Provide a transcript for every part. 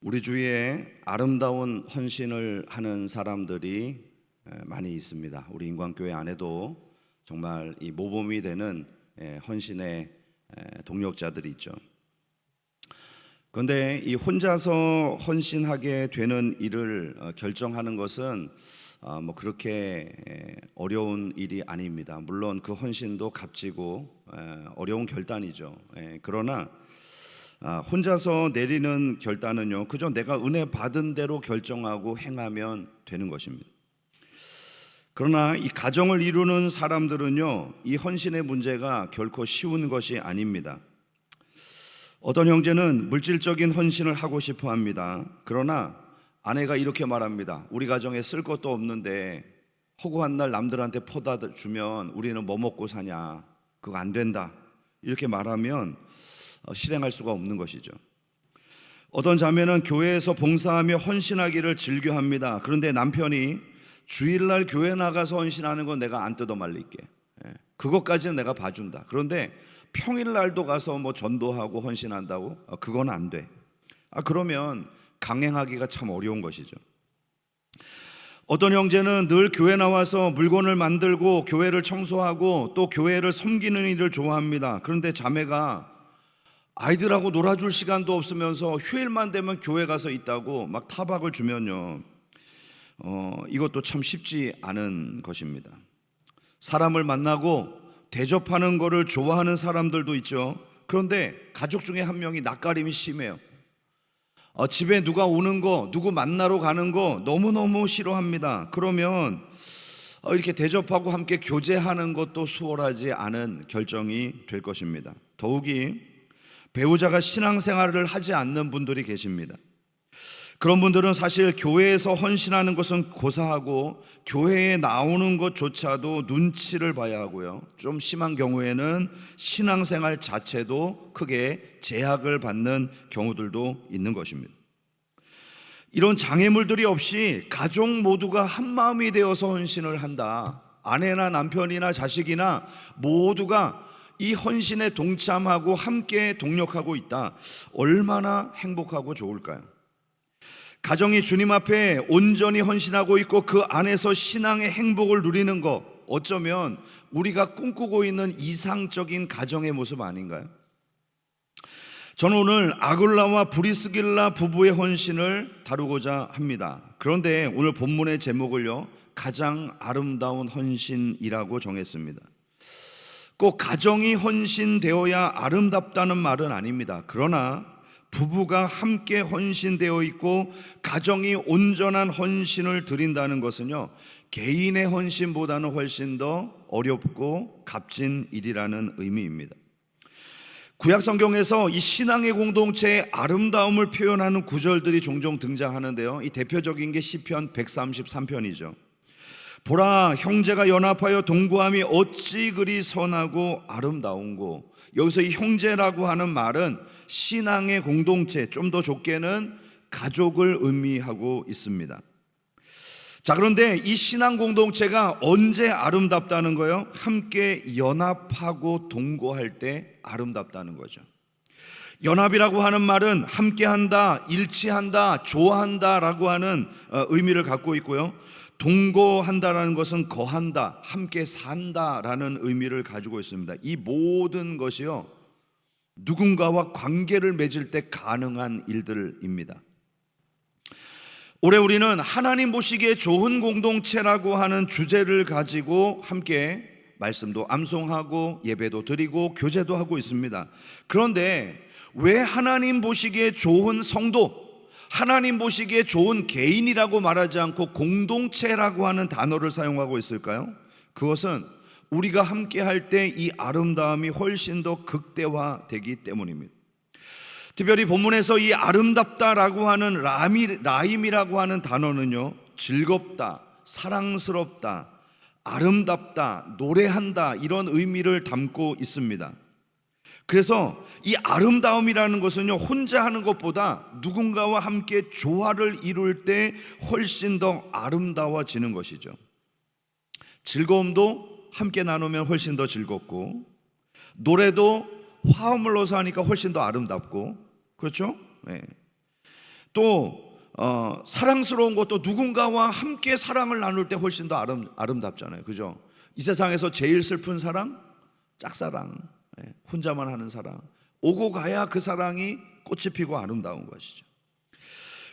우리 주위에 아름다운 헌신을 하는 사람들이 많이 있습니다. 우리 인광교회 안에도 정말 이 모범이 되는 헌신의 동력자들이 있죠. 그런데 이 혼자서 헌신하게 되는 일을 결정하는 것은 그렇게 어려운 일이 아닙니다. 물론 그 헌신도 값지고 어려운 결단이죠. 그러나 혼자서 내리는 결단은요, 그저 내가 은혜 받은 대로 결정하고 행하면 되는 것입니다. 그러나 이 가정을 이루는 사람들은요, 이 헌신의 문제가 결코 쉬운 것이 아닙니다. 어떤 형제는 물질적인 헌신을 하고 싶어 합니다. 그러나 아내가 이렇게 말합니다. 우리 가정에 쓸 것도 없는데 허구한 날 남들한테 퍼다 주면 우리는 뭐 먹고 사냐, 그거 안 된다, 이렇게 말하면 실행할 수가 없는 것이죠. 어떤 자매는 교회에서 봉사하며 헌신하기를 즐겨합니다. 그런데 남편이 주일날 교회 나가서 헌신하는 건 내가 안 뜯어 말릴게, 그것까지는 내가 봐준다. 그런데 평일날도 가서 전도하고 헌신한다고? 그건 안 돼. 그러면 강행하기가 참 어려운 것이죠. 어떤 형제는 늘 교회 나와서 물건을 만들고 교회를 청소하고 또 교회를 섬기는 일을 좋아합니다. 그런데 자매가 아이들하고 놀아줄 시간도 없으면서 휴일만 되면 교회 가서 있다고 막 타박을 주면요, 이것도 참 쉽지 않은 것입니다. 사람을 만나고 대접하는 거를 좋아하는 사람들도 있죠. 그런데 가족 중에 한 명이 낯가림이 심해요. 집에 누가 오는 거, 누구 만나러 가는 거 너무너무 싫어합니다. 그러면 이렇게 대접하고 함께 교제하는 것도 수월하지 않은 결정이 될 것입니다. 더욱이 배우자가 신앙생활을 하지 않는 분들이 계십니다. 그런 분들은 사실 교회에서 헌신하는 것은 고사하고 교회에 나오는 것조차도 눈치를 봐야 하고요, 좀 심한 경우에는 신앙생활 자체도 크게 제약을 받는 경우들도 있는 것입니다. 이런 장애물들이 없이 가족 모두가 한마음이 되어서 헌신을 한다. 아내나 남편이나 자식이나 모두가 이 헌신에 동참하고 함께 동력하고 있다. 얼마나 행복하고 좋을까요? 가정이 주님 앞에 온전히 헌신하고 있고 그 안에서 신앙의 행복을 누리는 것, 어쩌면 우리가 꿈꾸고 있는 이상적인 가정의 모습 아닌가요? 저는 오늘 아굴라와 브리스길라 부부의 헌신을 다루고자 합니다. 그런데 오늘 본문의 제목을요, 가장 아름다운 헌신이라고 정했습니다. 꼭 가정이 헌신되어야 아름답다는 말은 아닙니다. 그러나 부부가 함께 헌신되어 있고 가정이 온전한 헌신을 드린다는 것은요, 개인의 헌신보다는 훨씬 더 어렵고 값진 일이라는 의미입니다. 구약 성경에서 이 신앙의 공동체의 아름다움을 표현하는 구절들이 종종 등장하는데요, 이 대표적인 게 시편 133편이죠. 보라, 형제가 연합하여 동거함이 어찌 그리 선하고 아름다운고. 여기서 이 형제라고 하는 말은 신앙의 공동체, 좀 더 좁게는 가족을 의미하고 있습니다. 자, 그런데 이 신앙 공동체가 언제 아름답다는 거예요? 함께 연합하고 동거할 때 아름답다는 거죠. 연합이라고 하는 말은 함께한다, 일치한다, 좋아한다 라고 하는 의미를 갖고 있고요, 동거한다라는 것은 거한다, 함께 산다라는 의미를 가지고 있습니다. 이 모든 것이요, 누군가와 관계를 맺을 때 가능한 일들입니다. 올해 우리는 하나님 보시기에 좋은 공동체라고 하는 주제를 가지고 함께 말씀도 암송하고 예배도 드리고 교제도 하고 있습니다. 그런데 왜 하나님 보시기에 좋은 성도, 하나님 보시기에 좋은 개인이라고 말하지 않고 공동체라고 하는 단어를 사용하고 있을까요? 그것은 우리가 함께 할 때 이 아름다움이 훨씬 더 극대화되기 때문입니다. 특별히 본문에서 이 아름답다라고 하는 라임이라고 하는 단어는요, 즐겁다, 사랑스럽다, 아름답다, 노래한다, 이런 의미를 담고 있습니다. 그래서 이 아름다움이라는 것은요, 혼자 하는 것보다 누군가와 함께 조화를 이룰 때 훨씬 더 아름다워지는 것이죠. 즐거움도 함께 나누면 훨씬 더 즐겁고, 노래도 화음을 넣어서 하니까 훨씬 더 아름답고, 그렇죠? 네. 또 사랑스러운 것도 누군가와 함께 사랑을 나눌 때 훨씬 더 아름답잖아요. 그죠? 이 세상에서 제일 슬픈 사랑, 짝사랑, 혼자만 하는 사랑. 오고 가야 그 사랑이 꽃이 피고 아름다운 것이죠.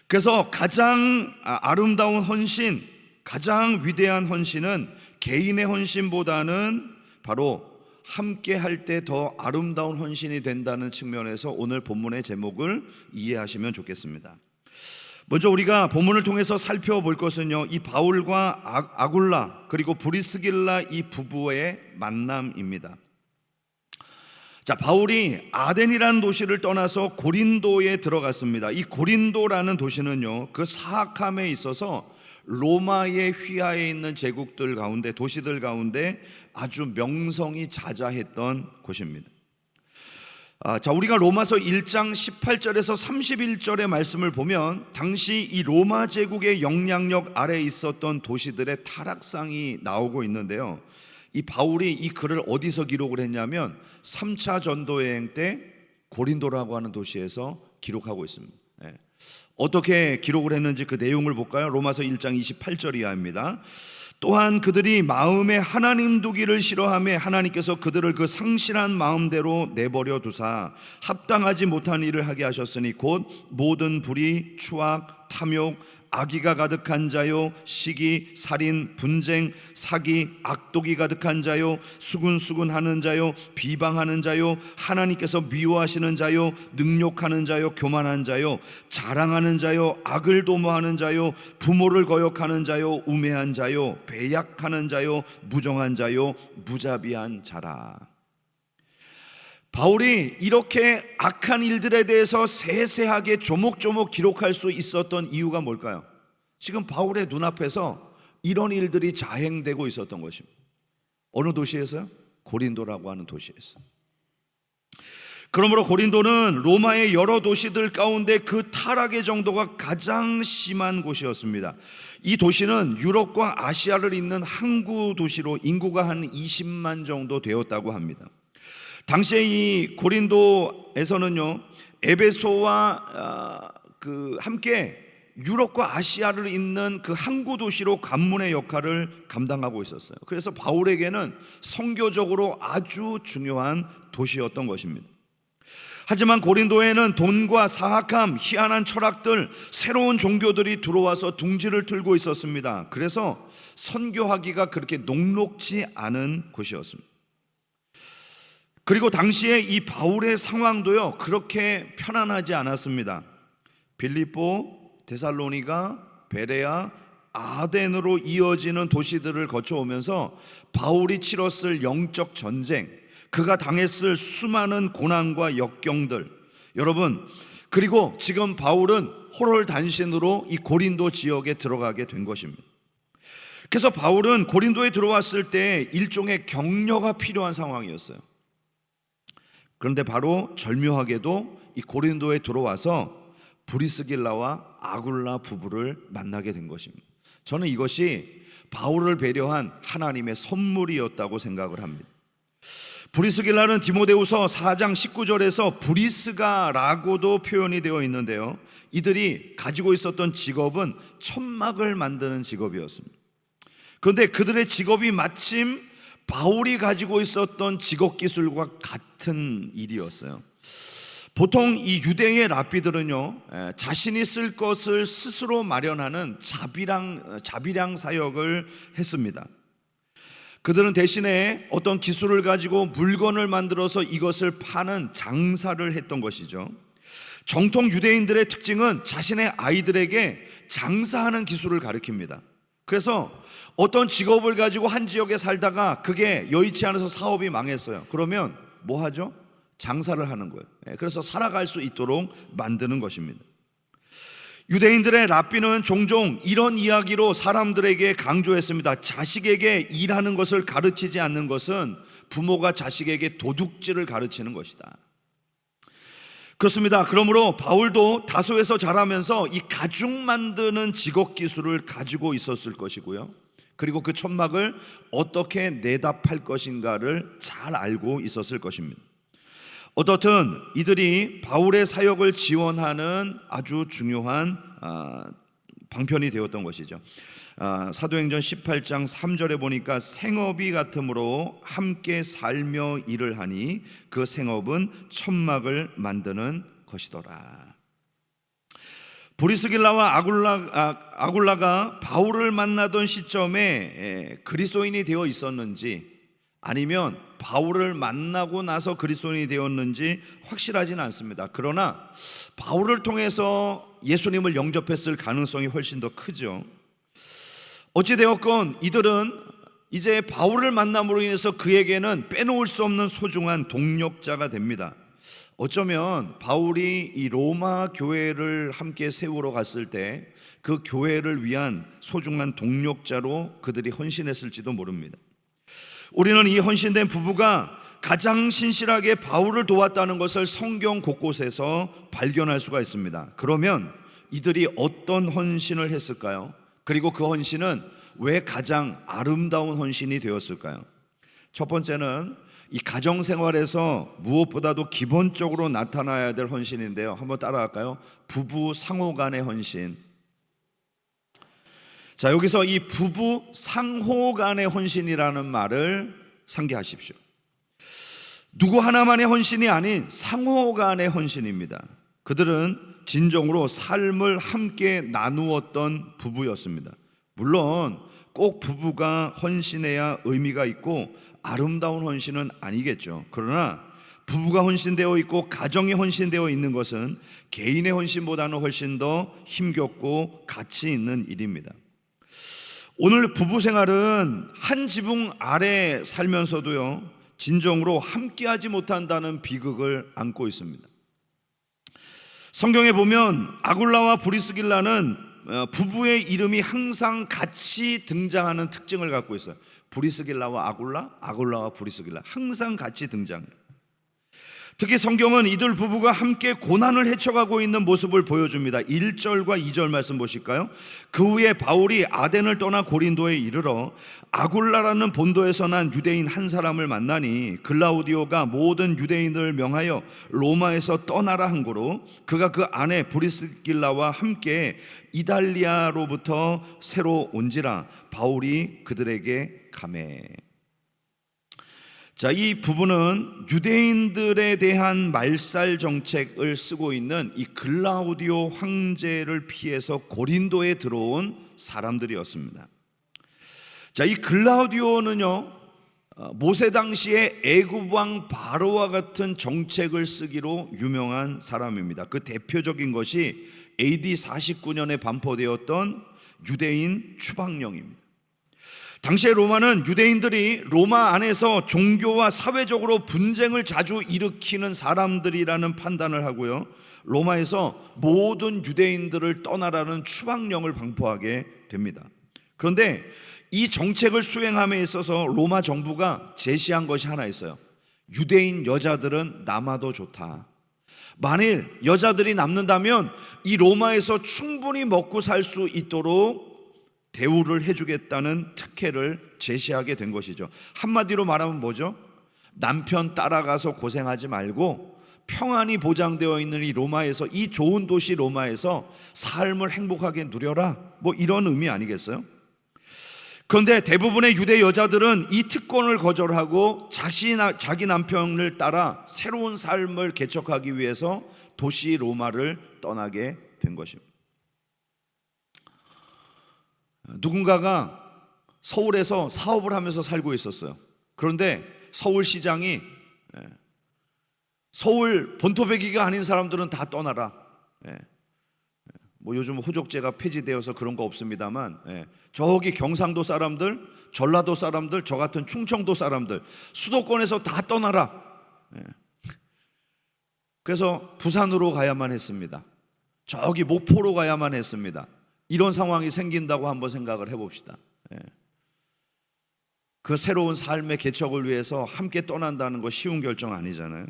그래서 가장 아름다운 헌신, 가장 위대한 헌신은 개인의 헌신보다는 바로 함께 할 때 더 아름다운 헌신이 된다는 측면에서 오늘 본문의 제목을 이해하시면 좋겠습니다. 먼저 우리가 본문을 통해서 살펴볼 것은요, 이 바울과 아굴라 그리고 브리스길라 이 부부의 만남입니다. 자, 바울이 아덴이라는 도시를 떠나서 고린도에 들어갔습니다. 이 고린도라는 도시는요, 그 사악함에 있어서 로마의 휘하에 있는 제국들 가운데, 도시들 가운데 아주 명성이 자자했던 곳입니다. 자, 우리가 로마서 1장 18절에서 31절의 말씀을 보면 당시 이 로마 제국의 영향력 아래에 있었던 도시들의 타락상이 나오고 있는데요, 이 바울이 이 글을 어디서 기록을 했냐면 3차 전도여행 때 고린도라고 하는 도시에서 기록하고 있습니다. 어떻게 기록을 했는지 그 내용을 볼까요? 로마서 1장 28절 이하입니다. 또한 그들이 마음에 하나님 두기를 싫어하며 하나님께서 그들을 그 상실한 마음대로 내버려 두사 합당하지 못한 일을 하게 하셨으니 곧 모든 불의, 추악, 탐욕, 악의가 가득한 자요, 시기, 살인, 분쟁, 사기, 악독이 가득한 자요, 수군수군하는 자요, 비방하는 자요, 하나님께서 미워하시는 자요, 능욕하는 자요, 교만한 자요, 자랑하는 자요, 악을 도모하는 자요, 부모를 거역하는 자요, 우매한 자요, 배약하는 자요, 무정한 자요, 무자비한 자라. 바울이 이렇게 악한 일들에 대해서 세세하게 조목조목 기록할 수 있었던 이유가 뭘까요? 지금 바울의 눈앞에서 이런 일들이 자행되고 있었던 것입니다. 어느 도시에서요? 고린도라고 하는 도시에서. 그러므로 고린도는 로마의 여러 도시들 가운데 그 타락의 정도가 가장 심한 곳이었습니다. 이 도시는 유럽과 아시아를 잇는 항구 도시로 인구가 한 20만 정도 되었다고 합니다. 당시에 이 고린도에서는요, 에베소와 함께 유럽과 아시아를 잇는 그 항구 도시로 관문의 역할을 감당하고 있었어요. 그래서 바울에게는 선교적으로 아주 중요한 도시였던 것입니다. 하지만 고린도에는 돈과 사악함, 희한한 철학들, 새로운 종교들이 들어와서 둥지를 틀고 있었습니다. 그래서 선교하기가 그렇게 녹록지 않은 곳이었습니다. 그리고 당시에 이 바울의 상황도요, 그렇게 편안하지 않았습니다. 빌립보, 데살로니가, 베레아, 아덴으로 이어지는 도시들을 거쳐오면서 바울이 치렀을 영적 전쟁, 그가 당했을 수많은 고난과 역경들, 여러분, 그리고 지금 바울은 호롤단신으로 이 고린도 지역에 들어가게 된 것입니다. 그래서 바울은 고린도에 들어왔을 때 일종의 격려가 필요한 상황이었어요. 그런데 바로 절묘하게도 이 고린도에 들어와서 브리스길라와 아굴라 부부를 만나게 된 것입니다. 저는 이것이 바울을 배려한 하나님의 선물이었다고 생각을 합니다. 브리스길라는 디모데후서 4장 19절에서 브리스가라고도 표현이 되어 있는데요, 이들이 가지고 있었던 직업은 천막을 만드는 직업이었습니다. 그런데 그들의 직업이 마침 바울이 가지고 있었던 직업 기술과 같은 일이었어요. 보통 이 유대의 랍비들은요, 자신이 쓸 것을 스스로 마련하는 자비량 사역을 했습니다. 그들은 대신에 어떤 기술을 가지고 물건을 만들어서 이것을 파는 장사를 했던 것이죠. 정통 유대인들의 특징은 자신의 아이들에게 장사하는 기술을 가르칩니다. 그래서 어떤 직업을 가지고 한 지역에 살다가 그게 여의치 않아서 사업이 망했어요. 그러면 뭐 하죠? 장사를 하는 거예요. 그래서 살아갈 수 있도록 만드는 것입니다. 유대인들의 랍비는 종종 이런 이야기로 사람들에게 강조했습니다. 자식에게 일하는 것을 가르치지 않는 것은 부모가 자식에게 도둑질을 가르치는 것이다. 그렇습니다. 그러므로 바울도 다소에서 자라면서 이 가죽 만드는 직업 기술을 가지고 있었을 것이고요, 그리고 그 천막을 어떻게 내다 팔 것인가를 잘 알고 있었을 것입니다. 어떻든 이들이 바울의 사역을 지원하는 아주 중요한 방편이 되었던 것이죠. 사도행전 18장 3절에 보니까 생업이 같으므로 함께 살며 일을 하니 그 생업은 천막을 만드는 것이더라. 브리스길라와 아굴라가 바울을 만나던 시점에 그리스도인이 되어 있었는지, 아니면 바울을 만나고 나서 그리스도인이 되었는지 확실하지는 않습니다. 그러나 바울을 통해서 예수님을 영접했을 가능성이 훨씬 더 크죠. 어찌되었건 이들은 이제 바울을 만남으로 인해서 그에게는 빼놓을 수 없는 소중한 동력자가 됩니다. 어쩌면 바울이 이 로마 교회를 함께 세우러 갔을 때 그 교회를 위한 소중한 동력자로 그들이 헌신했을지도 모릅니다. 우리는 이 헌신된 부부가 가장 신실하게 바울을 도왔다는 것을 성경 곳곳에서 발견할 수가 있습니다. 그러면 이들이 어떤 헌신을 했을까요? 그리고 그 헌신은 왜 가장 아름다운 헌신이 되었을까요? 첫 번째는 이 가정생활에서 무엇보다도 기본적으로 나타나야 될 헌신인데요. 한번 따라할까요? 부부 상호 간의 헌신. 자, 여기서 이 부부 상호 간의 헌신이라는 말을 상기하십시오. 누구 하나만의 헌신이 아닌 상호 간의 헌신입니다. 그들은 진정으로 삶을 함께 나누었던 부부였습니다. 물론 꼭 부부가 헌신해야 의미가 있고 아름다운 헌신은 아니겠죠. 그러나 부부가 헌신되어 있고 가정이 헌신되어 있는 것은 개인의 헌신보다는 훨씬 더 힘겹고 가치 있는 일입니다. 오늘 부부 생활은 한 지붕 아래 살면서도요, 진정으로 함께하지 못한다는 비극을 안고 있습니다. 성경에 보면 아굴라와 브리스길라는 부부의 이름이 항상 같이 등장하는 특징을 갖고 있어요. 브리스길라와 아굴라와 브리스길라, 항상 같이 등장해요. 특히 성경은 이들 부부가 함께 고난을 헤쳐가고 있는 모습을 보여줍니다. 1절과 2절 말씀 보실까요? 그 후에 바울이 아덴을 떠나 고린도에 이르러 아굴라라는 본도에서 난 유대인 한 사람을 만나니 글라우디오가 모든 유대인을 명하여 로마에서 떠나라 한 고로 그가 그 아내 브리스길라와 함께 이달리아로부터 새로 온지라 바울이 그들에게 가매. 자, 이 부부는 유대인들에 대한 말살 정책을 쓰고 있는 이 글라우디오 황제를 피해서 고린도에 들어온 사람들이었습니다. 자, 이 글라우디오는요, 모세 당시에 애굽 왕 바로와 같은 정책을 쓰기로 유명한 사람입니다. 그 대표적인 것이 AD 49년에 반포되었던 유대인 추방령입니다. 당시에 로마는 유대인들이 로마 안에서 종교와 사회적으로 분쟁을 자주 일으키는 사람들이라는 판단을 하고요, 로마에서 모든 유대인들을 떠나라는 추방령을 방포하게 됩니다. 그런데 이 정책을 수행함에 있어서 로마 정부가 제시한 것이 하나 있어요. 유대인 여자들은 남아도 좋다. 만일 여자들이 남는다면 이 로마에서 충분히 먹고 살 수 있도록 대우를 해주겠다는 특혜를 제시하게 된 것이죠. 한마디로 말하면 뭐죠? 남편 따라가서 고생하지 말고 평안이 보장되어 있는 이 로마에서, 이 좋은 도시 로마에서 삶을 행복하게 누려라, 뭐 이런 의미 아니겠어요? 그런데 대부분의 유대 여자들은 이 특권을 거절하고 자기 남편을 따라 새로운 삶을 개척하기 위해서 도시 로마를 떠나게 된 것입니다. 누군가가 서울에서 사업을 하면서 살고 있었어요. 그런데 서울시장이 서울 본토배기가 아닌 사람들은 다 떠나라. 뭐 요즘 호족제가 폐지되어서 그런 거 없습니다만, 저기 경상도 사람들, 전라도 사람들, 저 같은 충청도 사람들, 수도권에서 다 떠나라. 그래서 부산으로 가야만 했습니다. 저기 목포로 가야만 했습니다. 이런 상황이 생긴다고 한번 생각을 해봅시다. 그 새로운 삶의 개척을 위해서 함께 떠난다는 거 쉬운 결정 아니잖아요.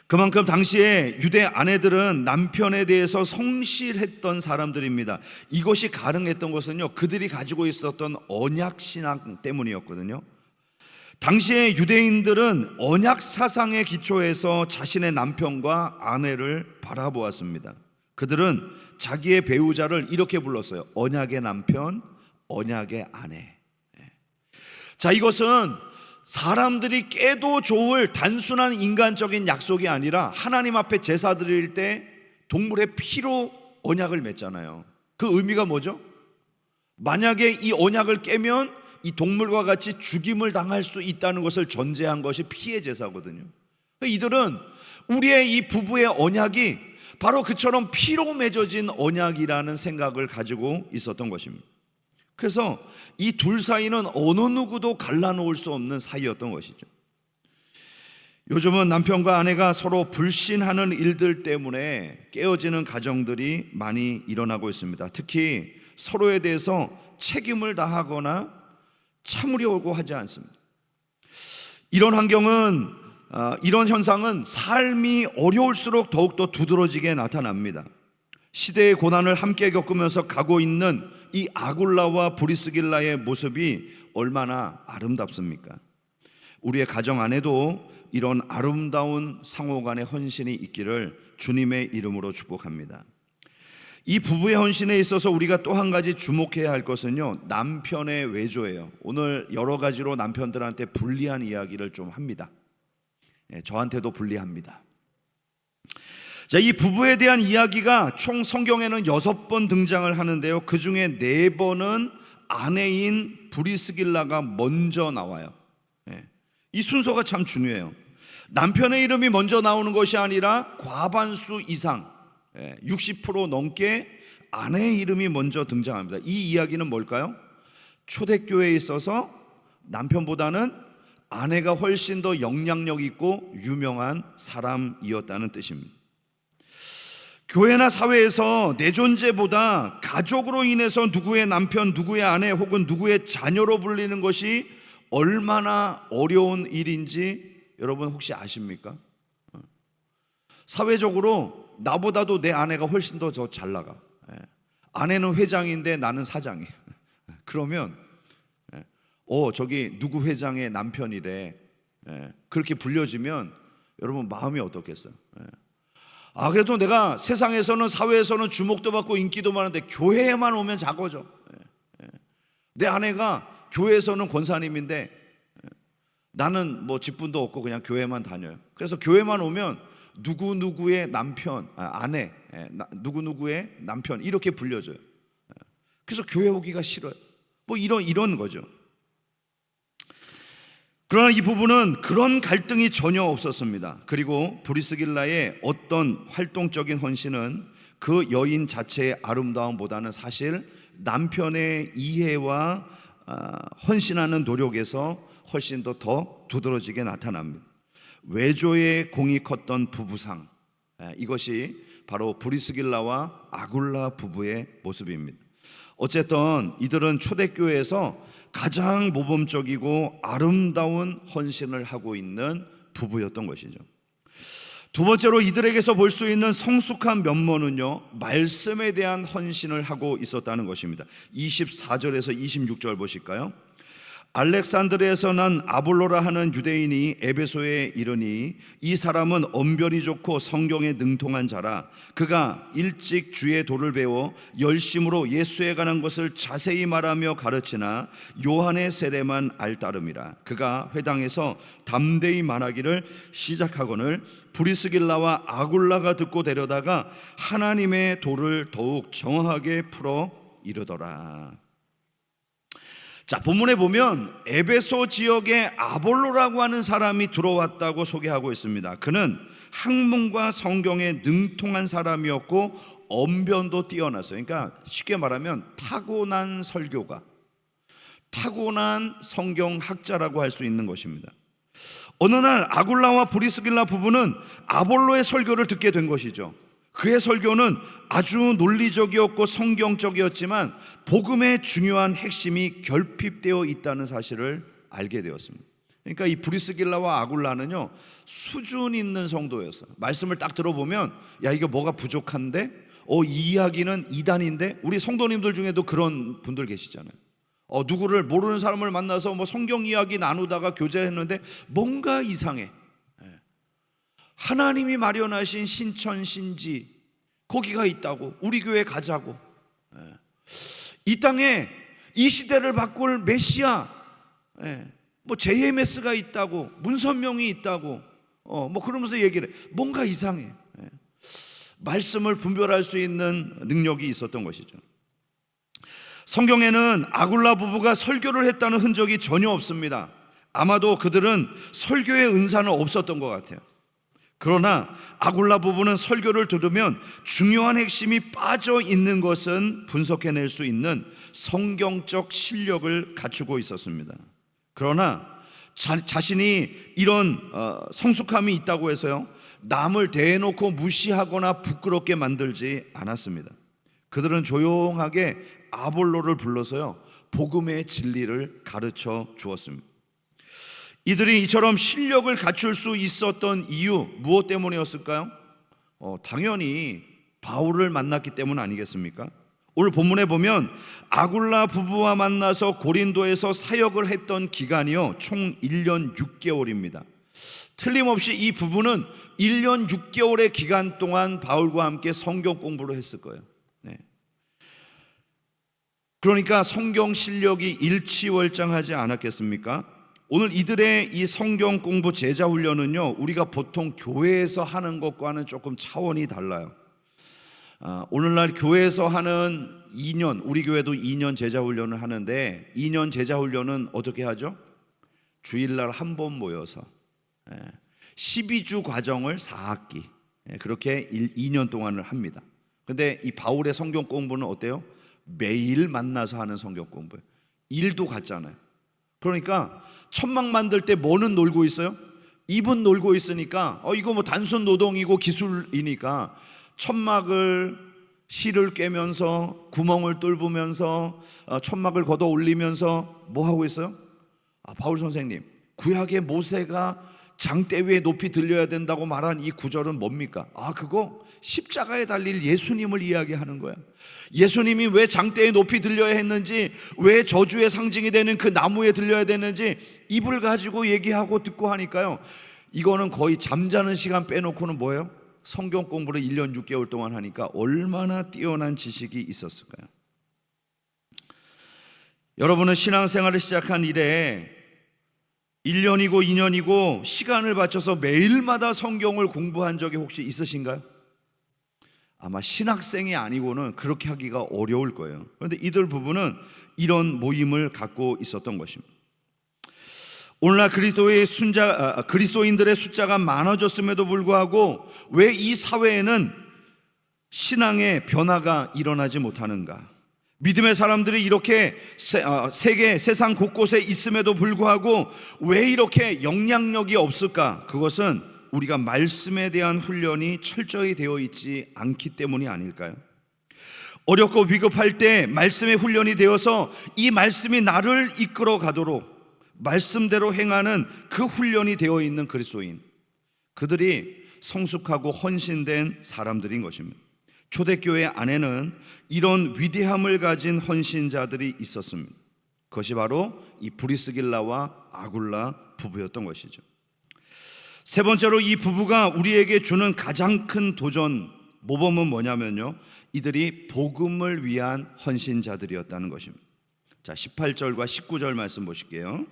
그만큼 당시에 유대 아내들은 남편에 대해서 성실했던 사람들입니다. 이것이 가능했던 것은요, 그들이 가지고 있었던 언약 신앙 때문이었거든요. 당시의 유대인들은 언약 사상의 기초에서 자신의 남편과 아내를 바라보았습니다. 그들은 자기의 배우자를 이렇게 불렀어요. 언약의 남편, 언약의 아내. 자, 이것은 사람들이 깨도 좋을 단순한 인간적인 약속이 아니라 하나님 앞에 제사 드릴 때 동물의 피로 언약을 맺잖아요. 그 의미가 뭐죠? 만약에 이 언약을 깨면 이 동물과 같이 죽임을 당할 수 있다는 것을 전제한 것이 피해 제사거든요. 이들은 우리의 이 부부의 언약이 바로 그처럼 피로 맺어진 언약이라는 생각을 가지고 있었던 것입니다. 그래서 이 둘 사이는 어느 누구도 갈라놓을 수 없는 사이였던 것이죠. 요즘은 남편과 아내가 서로 불신하는 일들 때문에 깨어지는 가정들이 많이 일어나고 있습니다. 특히 서로에 대해서 책임을 다하거나 참으려고 하지 않습니다. 이런 현상은 삶이 어려울수록 더욱더 두드러지게 나타납니다. 시대의 고난을 함께 겪으면서 가고 있는 이 아굴라와 브리스길라의 모습이 얼마나 아름답습니까? 우리의 가정 안에도 이런 아름다운 상호간의 헌신이 있기를 주님의 이름으로 축복합니다. 이 부부의 헌신에 있어서 우리가 또 한 가지 주목해야 할 것은요, 남편의 외조예요. 오늘 여러 가지로 남편들한테 불리한 이야기를 좀 합니다. 저한테도 불리합니다. 자, 이 부부에 대한 이야기가 총 성경에는 6번 등장을 하는데요, 그 중에 4번은 아내인 브리스길라가 먼저 나와요. 이 순서가 참 중요해요. 남편의 이름이 먼저 나오는 것이 아니라 과반수 이상 60% 넘게 아내의 이름이 먼저 등장합니다. 이 이야기는 뭘까요? 초대교회에 있어서 남편보다는 아내가 훨씬 더 영향력 있고 유명한 사람이었다는 뜻입니다. 교회나 사회에서 내 존재보다 가족으로 인해서 누구의 남편, 누구의 아내 혹은 누구의 자녀로 불리는 것이 얼마나 어려운 일인지 여러분 혹시 아십니까? 사회적으로 나보다도 내 아내가 훨씬 더 잘 나가. 아내는 회장인데 나는 사장이에요. 그러면 저기 누구 회장의 남편이래, 그렇게 불려지면 여러분 마음이 어떻겠어요? 그래도 내가 세상에서는, 사회에서는 주목도 받고 인기도 많은데 교회에만 오면 작아져. 내 아내가 교회에서는 권사님인데 나는 뭐 직분도 없고 그냥 교회만 다녀요. 그래서 교회만 오면 누구누구의 남편, 아내, 누구누구의 남편 이렇게 불려져요. 그래서 교회 오기가 싫어요. 뭐 이런 거죠. 그러나 이 부부는 그런 갈등이 전혀 없었습니다. 그리고 브리스길라의 어떤 활동적인 헌신은 그 여인 자체의 아름다움보다는 사실 남편의 이해와 헌신하는 노력에서 훨씬 더 두드러지게 나타납니다. 외조의 공이 컸던 부부상, 이것이 바로 브리스길라와 아굴라 부부의 모습입니다. 어쨌든 이들은 초대교회에서 가장 모범적이고 아름다운 헌신을 하고 있는 부부였던 것이죠. 두 번째로 이들에게서 볼 수 있는 성숙한 면모는요, 말씀에 대한 헌신을 하고 있었다는 것입니다. 24절에서 26절 보실까요? 알렉산드리아에서 난 아볼로라 하는 유대인이 에베소에 이르니 이 사람은 언변이 좋고 성경에 능통한 자라. 그가 일찍 주의 도를 배워 열심으로 예수에 관한 것을 자세히 말하며 가르치나 요한의 세례만 알따름이라. 그가 회당에서 담대히 말하기를 시작하거늘 브리스길라와 아굴라가 듣고 데려다가 하나님의 도를 더욱 정확하게 풀어 이르더라. 자, 본문에 보면 에베소 지역에 아볼로라고 하는 사람이 들어왔다고 소개하고 있습니다. 그는 학문과 성경에 능통한 사람이었고 언변도 뛰어났어요. 그러니까 쉽게 말하면 타고난 설교가, 타고난 성경학자라고 할 수 있는 것입니다. 어느 날 아굴라와 브리스길라 부부는 아볼로의 설교를 듣게 된 것이죠. 그의 설교는 아주 논리적이었고 성경적이었지만 복음의 중요한 핵심이 결핍되어 있다는 사실을 알게 되었습니다. 그러니까 이 브리스길라와 아굴라는요, 수준 있는 성도였어요. 말씀을 딱 들어보면 야, 이거 뭐가 부족한데? 이 이야기는 이단인데? 우리 성도님들 중에도 그런 분들 계시잖아요. 누구를 모르는 사람을 만나서 뭐 성경 이야기 나누다가 교제를 했는데 뭔가 이상해. 하나님이 마련하신 신천 신지 거기가 있다고, 우리 교회 가자고, 이 땅에 이 시대를 바꿀 메시아, 뭐 JMS가 있다고, 문선명이 있다고, 뭐 그러면서 얘기를 해. 뭔가 이상해. 말씀을 분별할 수 있는 능력이 있었던 것이죠. 성경에는 아굴라 부부가 설교를 했다는 흔적이 전혀 없습니다. 아마도 그들은 설교의 은사는 없었던 것 같아요. 그러나 아굴라 부부는 설교를 들으면 중요한 핵심이 빠져 있는 것은 분석해낼 수 있는 성경적 실력을 갖추고 있었습니다. 그러나 자신이 이런 성숙함이 있다고 해서요, 남을 대놓고 무시하거나 부끄럽게 만들지 않았습니다. 그들은 조용하게 아볼로를 불러서요, 복음의 진리를 가르쳐 주었습니다. 이들이 이처럼 실력을 갖출 수 있었던 이유, 무엇 때문이었을까요? 당연히 바울을 만났기 때문 아니겠습니까? 오늘 본문에 보면 아굴라 부부와 만나서 고린도에서 사역을 했던 기간이요, 총 1년 6개월입니다. 틀림없이 이 부부는 1년 6개월의 기간 동안 바울과 함께 성경 공부를 했을 거예요. 그러니까 성경 실력이 일치월장하지 않았겠습니까? 오늘 이들의 이 성경 공부 제자 훈련은요, 우리가 보통 교회에서 하는 것과는 조금 차원이 달라요. 오늘날 교회에서 하는 2년, 우리 교회도 2년 제자 훈련을 하는데, 2년 제자 훈련은 어떻게 하죠? 주일날 한 번 모여서 12주 과정을 4학기 그렇게 2년 동안을 합니다. 근데 이 바울의 성경 공부는 어때요? 매일 만나서 하는 성경 공부예요. 일도 같잖아요. 그러니까 천막 만들 때 뭐는 놀고 있어요? 입은 놀고 있으니까 이거 뭐 단순 노동이고 기술이니까 천막을 실을 꿰면서 구멍을 뚫으면서 천막을 걷어 올리면서 뭐 하고 있어요? 바울 선생님, 구약의 모세가 장대 위에 높이 들려야 된다고 말한 이 구절은 뭡니까? 그거 십자가에 달릴 예수님을 이야기하는 거야. 예수님이 왜 장대에 높이 들려야 했는지, 왜 저주의 상징이 되는 그 나무에 들려야 되는지 입을 가지고 얘기하고 듣고 하니까요, 이거는 거의 잠자는 시간 빼놓고는 뭐예요? 성경 공부를 1년 6개월 동안 하니까 얼마나 뛰어난 지식이 있었을까요? 여러분은 신앙생활을 시작한 이래 1년이고 2년이고 시간을 바쳐서 매일마다 성경을 공부한 적이 혹시 있으신가요? 아마 신학생이 아니고는 그렇게 하기가 어려울 거예요. 그런데 이들 부부는 이런 모임을 갖고 있었던 것입니다. 오늘날 그리스도인들의 숫자가 많아졌음에도 불구하고 왜 이 사회에는 신앙의 변화가 일어나지 못하는가? 믿음의 사람들이 이렇게 세상 곳곳에 있음에도 불구하고 왜 이렇게 영향력이 없을까? 그것은 우리가 말씀에 대한 훈련이 철저히 되어 있지 않기 때문이 아닐까요? 어렵고 위급할 때 말씀의 훈련이 되어서 이 말씀이 나를 이끌어 가도록 말씀대로 행하는 그 훈련이 되어 있는 그리스도인, 그들이 성숙하고 헌신된 사람들인 것입니다. 초대교회 안에는 이런 위대함을 가진 헌신자들이 있었습니다. 그것이 바로 이 브리스길라와 아굴라 부부였던 것이죠. 세 번째로 이 부부가 우리에게 주는 가장 큰 도전 모범은 뭐냐면요, 이들이 복음을 위한 헌신자들이었다는 것입니다. 자, 18절과 19절 말씀 보실게요.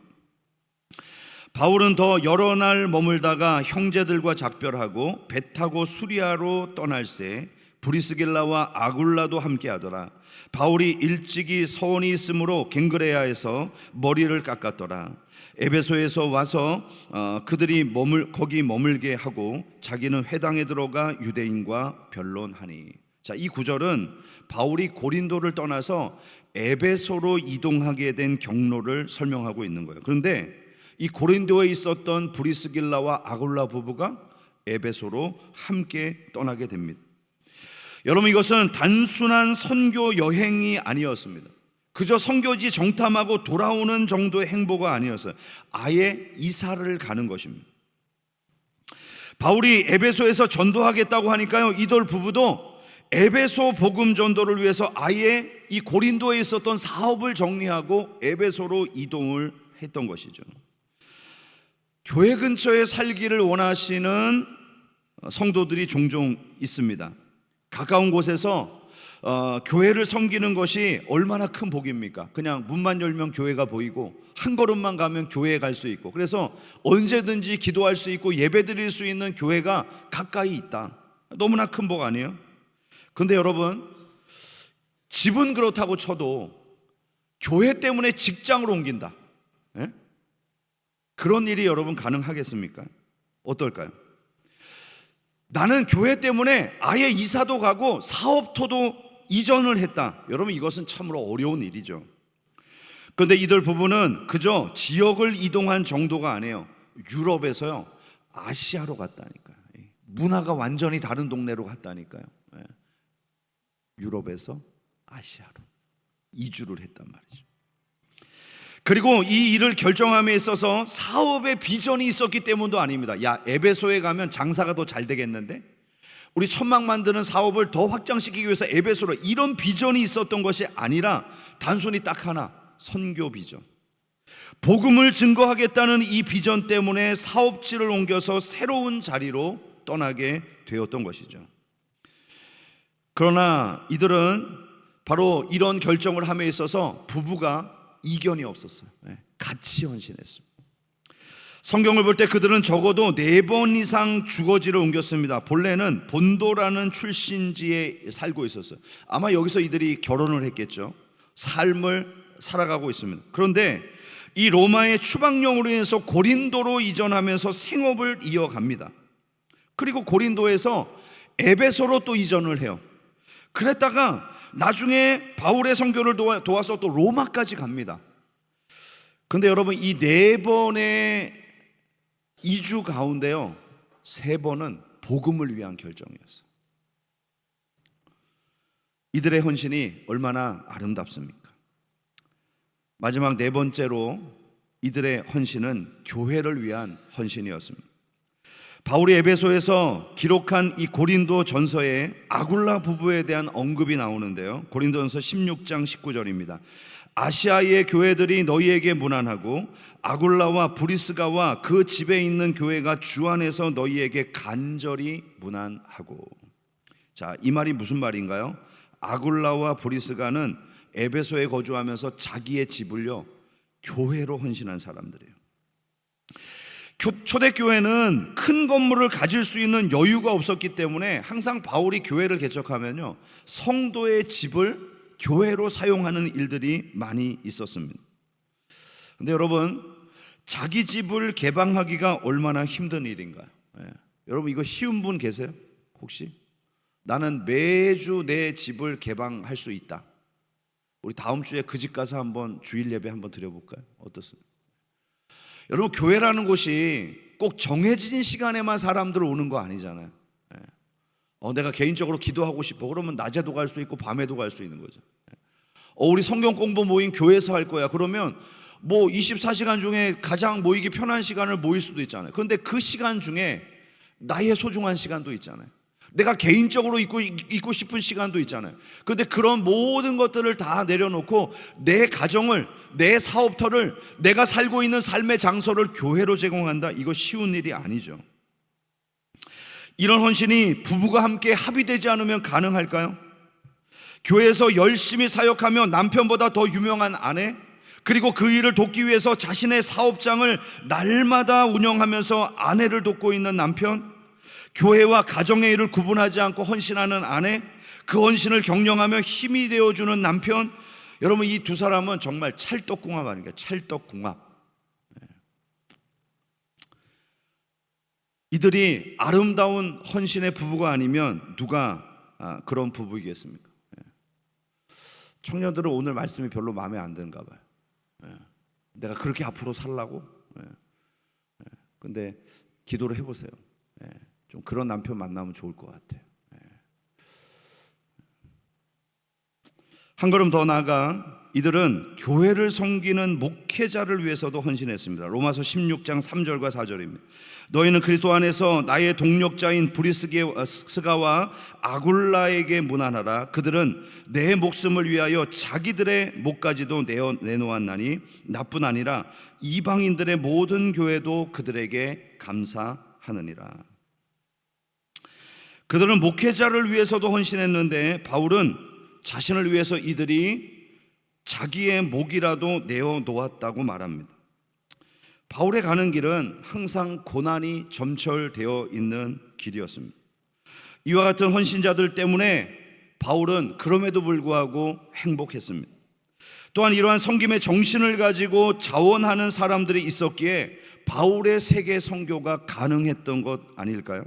바울은 더 여러 날 머물다가 형제들과 작별하고 배 타고 수리아로 떠날새 브리스길라와 아굴라도 함께하더라. 바울이 일찍이 서원이 있으므로 갱그레아에서 머리를 깎았더라. 에베소에서 와서 그들이 거기 머물게 하고 자기는 회당에 들어가 유대인과 변론하니. 자, 이 구절은 바울이 고린도를 떠나서 에베소로 이동하게 된 경로를 설명하고 있는 거예요. 그런데 이 고린도에 있었던 브리스길라와 아굴라 부부가 에베소로 함께 떠나게 됩니다. 여러분, 이것은 단순한 선교 여행이 아니었습니다. 그저 선교지 정탐하고 돌아오는 정도의 행보가 아니었어요. 아예 이사를 가는 것입니다. 바울이 에베소에서 전도하겠다고 하니까요, 이들 부부도 에베소 복음 전도를 위해서 아예 이 고린도에 있었던 사업을 정리하고 에베소로 이동을 했던 것이죠. 교회 근처에 살기를 원하시는 성도들이 종종 있습니다. 가까운 곳에서 교회를 섬기는 것이 얼마나 큰 복입니까? 그냥 문만 열면 교회가 보이고 한 걸음만 가면 교회에 갈 수 있고, 그래서 언제든지 기도할 수 있고 예배 드릴 수 있는 교회가 가까이 있다. 너무나 큰 복 아니에요? 근데 여러분, 집은 그렇다고 쳐도 교회 때문에 직장으로 옮긴다, 예? 그런 일이 여러분 가능하겠습니까? 어떨까요? 나는 교회 때문에 아예 이사도 가고 사업토도 이전을 했다. 여러분, 이것은 참으로 어려운 일이죠. 그런데 이들 부부는 그저 지역을 이동한 정도가 아니에요. 유럽에서요 아시아로 갔다니까요. 문화가 완전히 다른 동네로 갔다니까요. 유럽에서 아시아로 이주를 했단 말이죠. 그리고 이 일을 결정함에 있어서 사업의 비전이 있었기 때문도 아닙니다. 야, 에베소에 가면 장사가 더 잘 되겠는데? 우리 천막 만드는 사업을 더 확장시키기 위해서 에베소로, 이런 비전이 있었던 것이 아니라 단순히 딱 하나, 선교 비전. 복음을 증거하겠다는 이 비전 때문에 사업지를 옮겨서 새로운 자리로 떠나게 되었던 것이죠. 그러나 이들은 바로 이런 결정을 함에 있어서 부부가 이견이 없었어요. 같이 헌신했습니다. 성경을 볼 때 그들은 적어도 4번 이상 주거지를 옮겼습니다. 본래는 본도라는 출신지에 살고 있었어요. 아마 여기서 이들이 결혼을 했겠죠. 삶을 살아가고 있습니다. 그런데 이 로마의 추방령으로 인해서 고린도로 이전하면서 생업을 이어갑니다. 그리고 고린도에서 에베소로 또 이전을 해요. 그랬다가 나중에 바울의 선교를 도와서 또 로마까지 갑니다. 근데 여러분, 이 4번의 이주 가운데요 3번은 복음을 위한 결정이었어요. 이들의 헌신이 얼마나 아름답습니까? 마지막 4번째로 이들의 헌신은 교회를 위한 헌신이었습니다. 바울이 에베소에서 기록한 이 고린도 전서에 아굴라 부부에 대한 언급이 나오는데요, 고린도전서 16장 19절입니다. 아시아의 교회들이 너희에게 문안하고 아굴라와 브리스가와 그 집에 있는 교회가 주 안에서 너희에게 간절히 문안하고. 자, 이 말이 무슨 말인가요? 아굴라와 브리스가는 에베소에 거주하면서 자기의 집을요 교회로 헌신한 사람들이에요. 초대교회는 큰 건물을 가질 수 있는 여유가 없었기 때문에 항상 바울이 교회를 개척하면요 성도의 집을 교회로 사용하는 일들이 많이 있었습니다. 근데 여러분, 자기 집을 개방하기가 얼마나 힘든 일인가요? 여러분, 이거 쉬운 분 계세요? 혹시? 나는 매주 내 집을 개방할 수 있다. 우리 다음 주에 그 집 가서 한번 주일 예배 한번 드려볼까요? 어떻습니까? 여러분, 교회라는 곳이 꼭 정해진 시간에만 사람들 오는 거 아니잖아요. 내가 개인적으로 기도하고 싶어 그러면 낮에도 갈 수 있고 밤에도 갈 수 있는 거죠. 우리 성경 공부 모임 교회에서 할 거야 그러면 뭐 24시간 중에 가장 모이기 편한 시간을 모일 수도 있잖아요. 그런데 그 시간 중에 나의 소중한 시간도 있잖아요. 내가 개인적으로 있고 싶은 시간도 있잖아요. 그런데 그런 모든 것들을 다 내려놓고 내 가정을, 내 사업터를, 내가 살고 있는 삶의 장소를 교회로 제공한다. 이거 쉬운 일이 아니죠. 이런 헌신이 부부가 함께 합의되지 않으면 가능할까요? 교회에서 열심히 사역하며 남편보다 더 유명한 아내, 그리고 그 일을 돕기 위해서 자신의 사업장을 날마다 운영하면서 아내를 돕고 있는 남편, 교회와 가정의 일을 구분하지 않고 헌신하는 아내, 그 헌신을 격려하며 힘이 되어주는 남편. 여러분, 이 두 사람은 정말 찰떡궁합 아닙니까? 찰떡궁합. 이들이 아름다운 헌신의 부부가 아니면 누가 그런 부부이겠습니까? 청년들은 오늘 말씀이 별로 마음에 안 드는가 봐요. 내가 그렇게 앞으로 살라고? 근데 기도를 해보세요. 좀 그런 남편 만나면 좋을 것 같아요. 한 걸음 더 나아가 이들은 교회를 섬기는 목회자를 위해서도 헌신했습니다. 로마서 16장 3절과 4절입니다. 너희는 그리스도 안에서 나의 동력자인 브리스가와 아굴라에게 문안하라. 그들은 내 목숨을 위하여 자기들의 목까지도 내놓았나니 나뿐 아니라 이방인들의 모든 교회도 그들에게 감사하느니라. 그들은 목회자를 위해서도 헌신했는데 바울은 자신을 위해서 이들이 자기의 목이라도 내어놓았다고 말합니다. 바울의 가는 길은 항상 고난이 점철되어 있는 길이었습니다. 이와 같은 헌신자들 때문에 바울은 그럼에도 불구하고 행복했습니다. 또한 이러한 섬김의 정신을 가지고 자원하는 사람들이 있었기에 바울의 세계 선교가 가능했던 것 아닐까요?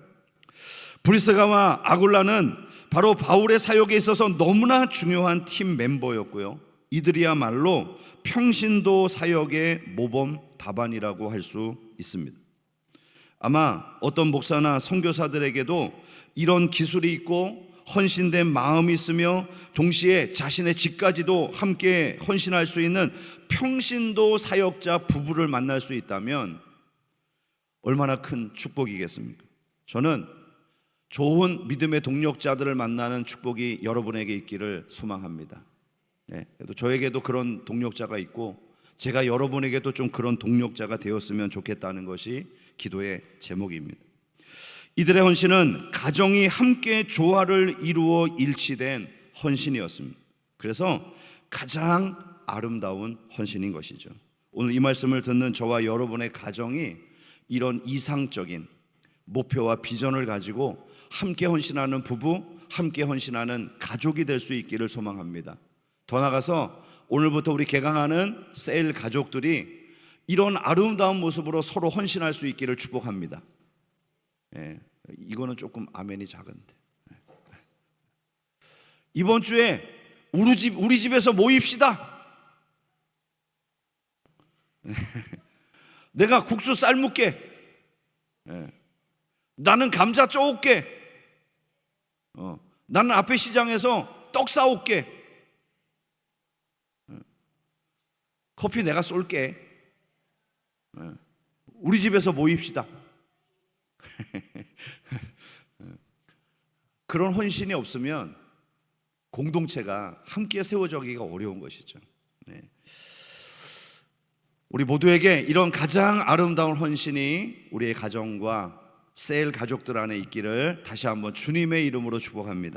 브리스가와 아굴라는 바로 바울의 사역에 있어서 너무나 중요한 팀 멤버였고요, 이들이야말로 평신도 사역의 모범 답안이라고 할 수 있습니다. 아마 어떤 목사나 선교사들에게도 이런 기술이 있고 헌신된 마음이 있으며 동시에 자신의 집까지도 함께 헌신할 수 있는 평신도 사역자 부부를 만날 수 있다면 얼마나 큰 축복이겠습니까? 저는 좋은 믿음의 동력자들을 만나는 축복이 여러분에게 있기를 소망합니다. 그래도 저에게도 그런 동력자가 있고 제가 여러분에게도 좀 그런 동력자가 되었으면 좋겠다는 것이 기도의 제목입니다. 이들의 헌신은 가정이 함께 조화를 이루어 일치된 헌신이었습니다. 그래서 가장 아름다운 헌신인 것이죠. 오늘 이 말씀을 듣는 저와 여러분의 가정이 이런 이상적인 목표와 비전을 가지고 함께 헌신하는 부부, 함께 헌신하는 가족이 될 수 있기를 소망합니다. 더 나아가서 오늘부터 우리 개강하는 셀 가족들이 이런 아름다운 모습으로 서로 헌신할 수 있기를 축복합니다. 이거는 조금 아멘이 작은데, 이번 주에 우리 집에서 모입시다. 내가 국수 삶을게. 나는 감자 쪄올게. 나는 앞에 시장에서 떡 사올게. 커피 내가 쏠게. 우리 집에서 모입시다. 그런 헌신이 없으면 공동체가 함께 세워지기가 어려운 것이죠. 우리 모두에게 이런 가장 아름다운 헌신이 우리의 가정과 셀 가족들 안에 있기를 다시 한번 주님의 이름으로 축복합니다.